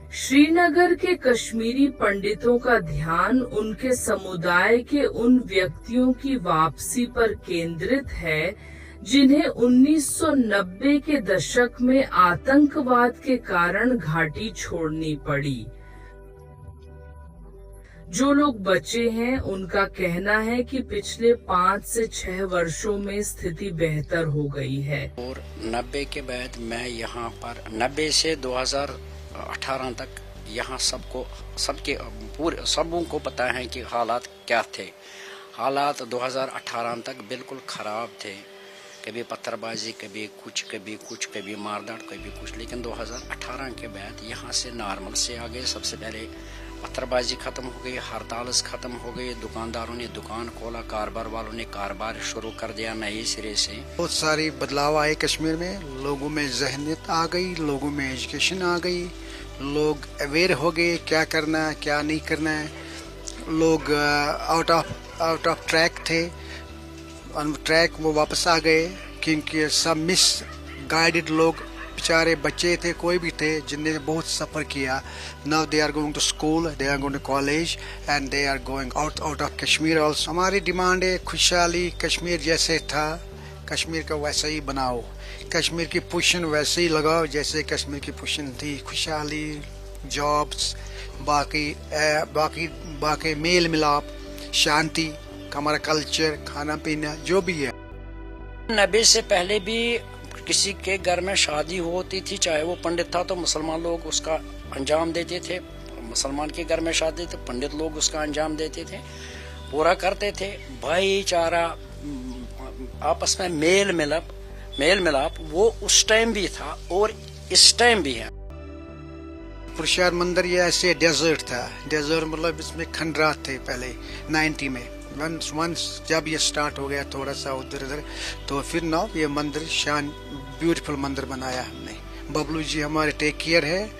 श्रीनगर के कश्मीरी पंडितों का ध्यान उनके समुदाय के उन व्यक्तियों की वापसी पर केंद्रित है जिन्हें 1990 के दशक में आतंकवाद के कारण घाटी छोड़नी पड़ी। जो लोग बचे हैं उनका कहना है कि पिछले 5 से 6 वर्षों में स्थिति बेहतर हो गई है। और 90 के बाद मैं यहाँ पर 90 से 2018 तक यहाँ सबों को पता है कि हालात क्या थे। हालात 2018 तक बिल्कुल ख़राब थे। कभी पत्थरबाजी, कभी कुछ, कभी मारदाड़, कभी कुछ। लेकिन 2018 के बाद यहाँ से नॉर्मल से आ गए। सबसे पहले पत्थरबाजी ख़त्म हो गई, हड़ताल ख़त्म हो गई, दुकानदारों ने दुकान खोला, कारोबार वालों ने कारोबार शुरू कर दिया नए सिरे से। बहुत सारी बदलाव आए कश्मीर में। लोगों में जहनियत आ गई, लोगों में एजुकेशन आ गई, लोग अवेयर हो गए क्या करना है क्या नहीं करना है। लोग आउट ऑफ ट्रैक थे, ऑन ट्रैक वो वापस आ गए, क्योंकि सब मिस गाइडेड लोग बेचारे बच्चे थे, कोई भी थे जिनने बहुत सफ़र किया। Now they are going to school, they are going to college and they are going out of Kashmir also. हमारी डिमांड है खुशहाली, कश्मीर जैसे था कश्मीर का वैसा ही बनाओ, कश्मीर की पोजीशन वैसे ही लगाओ जैसे कश्मीर की पोजीशन थी। खुशहाली, जॉब्स, बाकी मेल मिलाप, शांति, हमारा कल्चर, खाना पीना जो भी है। 90 से पहले भी किसी के घर में शादी होती थी, चाहे वो पंडित था तो मुसलमान लोग उसका अंजाम देते थे। मुसलमान के घर में शादी तो पंडित लोग उसका अंजाम देते थे, पूरा करते थे। भाईचारा, आपस में मेल मिलाप वो उस टाइम भी था और इस टाइम भी है। पुरशहर मंदिर ये ऐसे डेजर्ट था। डेजर्ट मतलब इसमें खंडरात थे पहले 90 में। वंस जब ये स्टार्ट हो गया थोड़ा सा उधर इधर, तो फिर नाउ ये मंदिर ब्यूटीफुल मंदिर बनाया हमने। बबलू जी हमारे टेक केयर है,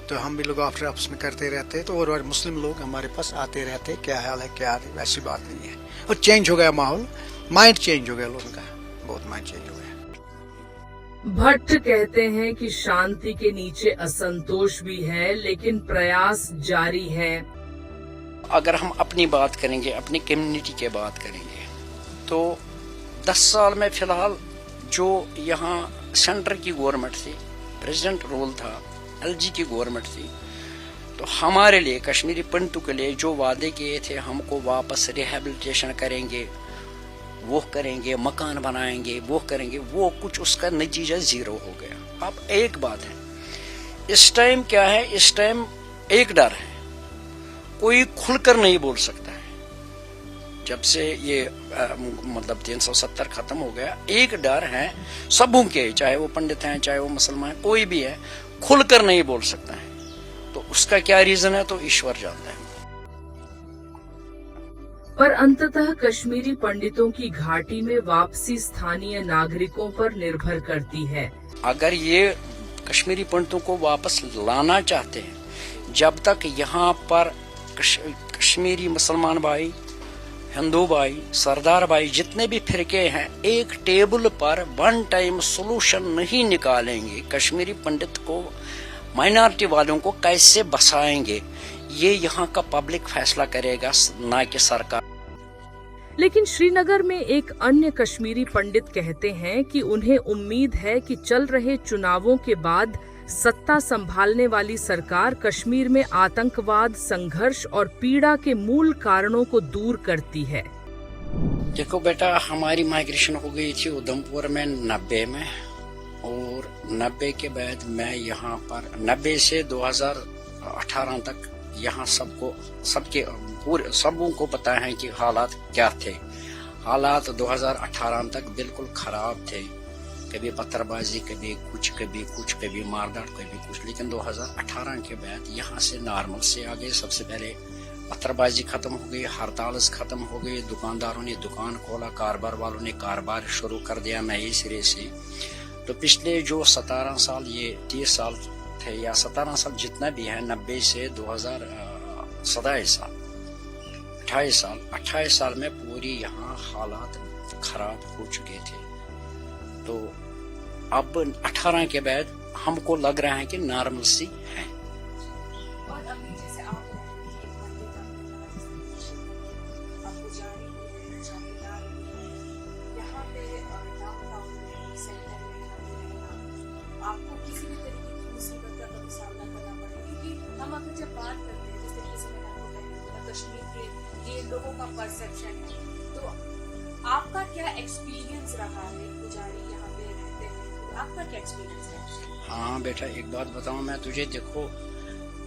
तो हम भी लोग आफ्टर आपस में करते रहते, तो और मुस्लिम लोग हमारे पास आते रहते, क्या हाल है क्या है, वैसी बात नहीं है। और चेंज हो गया माहौल, माइंड चेंज हो गया लोगों का, बहुत माइंड चेंज हो गया। भट्ट कहते हैं कि शांति के नीचे असंतोष भी है, लेकिन प्रयास जारी है। अगर हम अपनी बात करेंगे, अपनी कम्युनिटी की बात करेंगे, तो 10 साल में फिलहाल जो यहाँ सेंटर की गवर्नमेंट थी, प्रेसिडेंट रोल था, एलजी की गवर्नमेंट थी, तो हमारे लिए कश्मीरी पंडितों के लिए जो वादे किए थे, हमको वापस रिहेबिलिटेशन करेंगे, वो करेंगे, मकान बनाएंगे, वो करेंगे, वो कुछ उसका नतीजा जीरो हो गया। अब एक बात है, इस टाइम क्या है, इस टाइम एक डर है, कोई खुलकर नहीं बोल सकता है। जब से ये मतलब 370 खत्म हो गया, एक डर है सबों के, चाहे वो पंडित हैं, चाहे वो मुसलमान, कोई भी है, खुलकर नहीं बोल सकता है। तो उसका क्या रीजन है तो ईश्वर जानता है। पर अंततः कश्मीरी पंडितों की घाटी में वापसी स्थानीय नागरिकों पर निर्भर करती है। अगर ये कश्मीरी पंडितों को वापस लाना चाहते हैं, जब तक यहाँ पर कश्मीरी मुसलमान भाई, हिंदू भाई, सरदार भाई, जितने भी फिरके हैं, एक टेबल पर वन टाइम सोल्यूशन नहीं निकालेंगे, कश्मीरी पंडित को, माइनॉरिटी वालों को कैसे बसाएंगे, ये यहाँ का पब्लिक फैसला करेगा, ना कि सरकार। लेकिन श्रीनगर में एक अन्य कश्मीरी पंडित कहते हैं कि उन्हें उम्मीद है कि चल रहे चुनावों के बाद सत्ता संभालने वाली सरकार कश्मीर में आतंकवाद, संघर्ष और पीड़ा के मूल कारणों को दूर करती है। देखो बेटा, हमारी माइग्रेशन हो गई थी उधमपुर में 90 में, और 90 के बाद मैं यहाँ पर 90 से 2018 तक यहाँ सबों को पता है कि हालात क्या थे। हालात 2018 तक बिल्कुल खराब थे। कभी पत्थरबाजी, कभी कुछ, कभी मारदाड़, कभी कुछ। लेकिन 2018 के बाद यहाँ से नॉर्मल से आ गए। सबसे पहले पत्थरबाजी खत्म हो गई, हड़ताल खत्म हो गई, दुकानदारों ने दुकान खोला, कारोबार वालों ने कारोबार शुरू कर दिया नए सिरे से। तो पिछले जो 17 साल, ये 30 साल थे या 17 साल जितना भी है, 90 से 2027 साल, 28 साल में पूरी यहाँ हालात खराब हो चुके थे। तो अब 18 के बाद हमको लग रहा है कि नॉर्मल सी है। अभी जैसे आप कह रहे हैं कि पंडित आप पुजारी भी है, चौकीदार भी है, यहाँ पे डाउनटाउन में सेंटर में रहना आपको किसी भी तरीके की मुसीबत का कभी सामना करना पड़े, क्योंकि हम अगर जब बात करते हैं जिस तरीके से मैंने आपको पहले कश्मीर के ये लोगों का परसेप्शन है, तो आपका क्या एक्सपीरियंस रहा है पुजारी यहाँ पे रहते हैं, आपका क्या एक्सपीरियंस है? हाँ बेटा, एक बात बताऊं मैं तुझे, देखो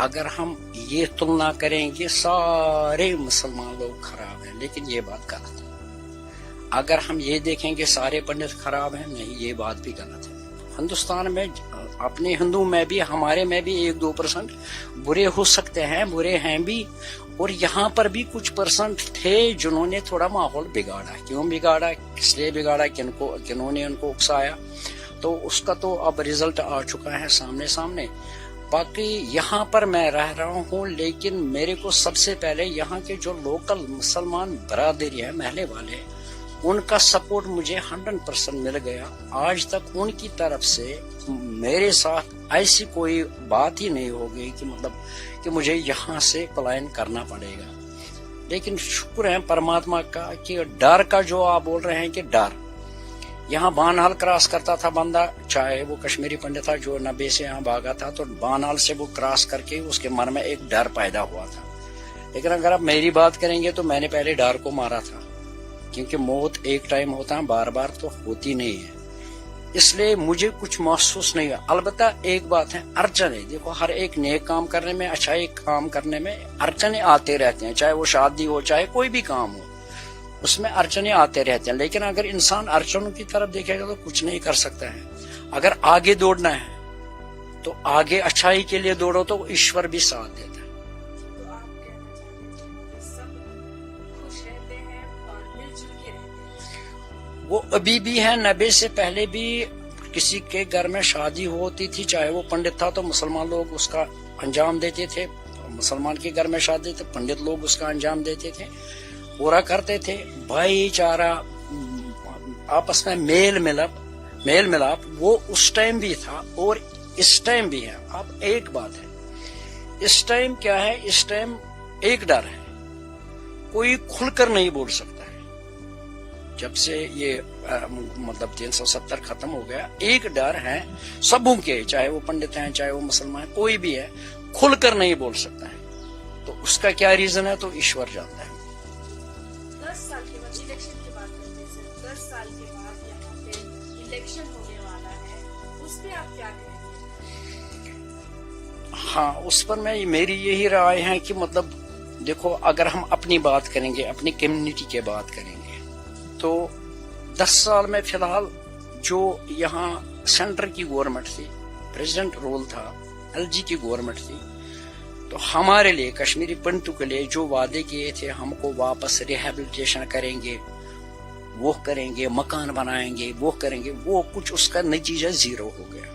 अगर हम ये तुलना करेंगे सारे मुसलमान लोग खराब हैं, लेकिन ये बात गलत है। अगर हम ये देखेंगे सारे पंडित खराब हैं, नहीं, ये बात भी गलत है। हिंदुस्तान में अपने हिंदू में भी, हमारे में भी 1-2% बुरे हो सकते हैं, बुरे हैं भी, और यहाँ पर भी कुछ परसेंट थे जिन्होंने थोड़ा माहौल बिगाड़ा। क्यों बिगाड़ा, किसलिए बिगाड़ा, किन्होंने उनको उकसाया, तो उसका तो अब रिजल्ट आ चुका है सामने। बाकी यहाँ पर मैं रह रहा हूँ, लेकिन मेरे को सबसे पहले यहाँ के जो लोकल मुसलमान बरादरी है, महले वाले, उनका सपोर्ट मुझे 100% मिल गया। आज तक उनकी तरफ से मेरे साथ ऐसी कोई बात ही नहीं हो गई कि मतलब कि मुझे यहाँ से पलायन करना पड़ेगा। लेकिन शुक्र है परमात्मा का कि डर का जो आप बोल रहे हैं कि डर, यहाँ बानहाल क्रॉस करता था बंदा, चाहे वो कश्मीरी पंडित था जो 90 से यहाँ भागा था, तो बानहाल से वो क्रॉस करके उसके मन में एक डर पैदा हुआ था। लेकिन अगर आप मेरी बात करेंगे तो मैंने पहले डर को मारा था, क्योंकि मौत एक टाइम होता है, बार बार तो होती नहीं है, इसलिए मुझे कुछ महसूस नहीं हुआ। अलबत्ता एक बात है, अड़चने, देखो हर एक नेक काम करने में, अच्छा एक काम करने में अड़चने आते रहते हैं, चाहे वो शादी हो, चाहे कोई भी काम हो, उसमें अड़चने आते रहते हैं। लेकिन अगर इंसान अड़चनों की तरफ देखेगा तो कुछ नहीं कर सकता है। अगर आगे दौड़ना है तो आगे अच्छाई के लिए दौड़ो, तो ईश्वर भी साथ देता है। तो आप कहना चाहते हैं कि सब खुश रहते हैं और मिलजुल के रहते हैं? वो अभी भी है, 90 से पहले भी किसी के घर में शादी होती थी, चाहे वो पंडित था, तो मुसलमान लोग उसका अंजाम देते थे। मुसलमान के घर में शादी तो पंडित लोग उसका अंजाम देते थे, पूरा करते थे। भाईचारा, आपस में मेल मिलाप वो उस टाइम भी था और इस टाइम भी है। अब एक बात है, इस टाइम क्या है, इस टाइम एक डर है, कोई खुलकर नहीं बोल सकता है। जब से ये मतलब 370 खत्म हो गया, एक डर है सबों के, चाहे वो पंडित हैं, चाहे वो मुसलमान, कोई भी है, खुलकर नहीं बोल सकता है। तो उसका क्या रीजन है, तो ईश्वर जानता है। 10 साल के बाद इलेक्शन की बात करते हैं सर, 10 साल के बाद यहाँ पे इलेक्शन होने वाला है, उस पे आप क्या कहेंगे? हाँ, उस पर मेरी यही राय है कि मतलब देखो, अगर हम अपनी बात करेंगे, अपनी कम्युनिटी की बात करेंगे, तो 10 साल में फिलहाल जो यहाँ सेंटर की गवर्नमेंट थी, प्रेसिडेंट रोल था, एलजी की गवर्नमेंट थी, तो हमारे लिए, कश्मीरी पंडितों के लिए जो वादे किए थे, हमको वापस रिहेबिलिटेशन करेंगे, वो करेंगे, मकान बनाएंगे, वो करेंगे, वो कुछ उसका नतीजा 0 हो गया।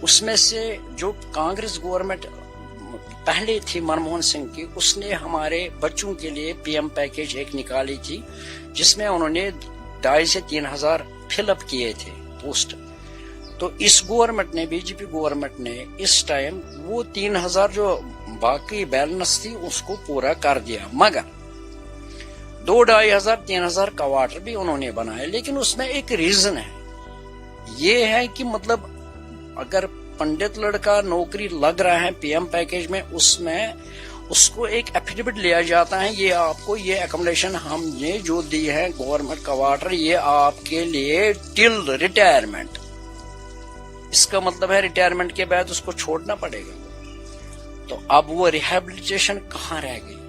उसमें से जो कांग्रेस गवर्नमेंट पहले थी मनमोहन सिंह की, उसने हमारे बच्चों के लिए पीएम पैकेज एक निकाली थी, जिसमें उन्होंने 2,500 से 3,000 फिलअप किए थे पोस्ट। तो इस गवर्नमेंट ने, बीजेपी गवर्नमेंट ने इस टाइम वो 3,000 जो बाकी बैलेंस थी उसको पूरा कर दिया, मगर 2,500 3,000 क्वार्टर भी उन्होंने बनाए। लेकिन उसमें एक रीजन है, ये है कि मतलब अगर पंडित लड़का नौकरी लग रहा है पीएम पैकेज में, उसमें उसको एक एफिडेविट लिया जाता है, ये आपको ये एकोमोडेशन हमने जो दी है गवर्नमेंट क्वार्टर, ये आपके लिए टिल रिटायरमेंट। इसका मतलब है रिटायरमेंट के बाद उसको छोड़ना पड़ेगा। तो अब वो रिहेबिलिटेशन कहाँ रह गई?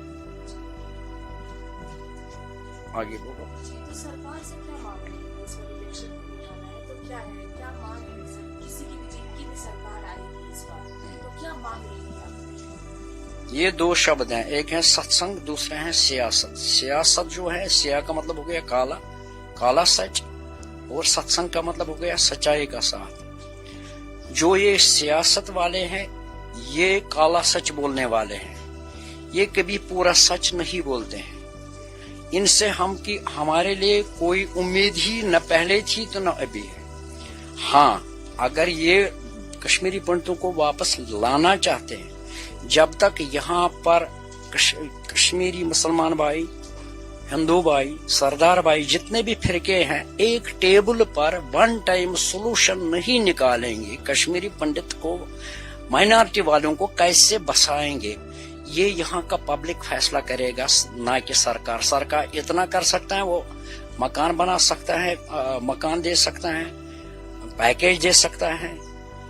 आगे बोलो। तो सरकार से क्या मांग रही है? इस बार इलेक्शन होने वाला है, तो क्या है, क्या मांग रही है सर? किसी की भी जिनकी भी सरकार आएगी इस बार, तो क्या मांग रही है आप? ये 2 शब्द हैं, एक है सत्संग, दूसरा है सियासत। सियासत जो है, सिया का मतलब हो गया काला, काला सच, और सत्संग का मतलब हो गया सच्चाई का साथ। जो ये सियासत वाले हैं, ये काला सच बोलने वाले हैं, ये कभी पूरा सच नहीं बोलते हैं। इनसे हमारे लिए कोई उम्मीद ही न पहले थी तो न अभी है। हाँ, अगर ये कश्मीरी पंडितों को वापस लाना चाहते हैं, جب تک یہاں پر کشمیری مسلمان بھائی، ہندو بھائی، سردار بھائی، جتنے بھی فرقے ہیں، ایک ٹیبل پر ون ٹائم سولوشن نہیں نکالیں گے، کشمیری پنڈت کو، مائنارٹی والوں کو کیسے بسائیں گے، یہ یہاں کا پبلک فیصلہ کرے گا، نہ کہ سرکار۔ سرکار اتنا کر سکتا ہے، وہ مکان بنا سکتا ہے، مکان دے سکتا ہے، پیکیج دے سکتا ہے،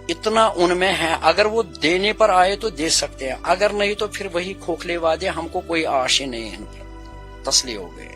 اتنا ان میں ہے۔ اگر وہ دینے پر آئے تو دے سکتے ہیں، اگر نہیں تو پھر وہی کھوکھلے وعدے، ہم کو کوئی آش ہی نہیں ہے، ان پر تسلی ہو گئے۔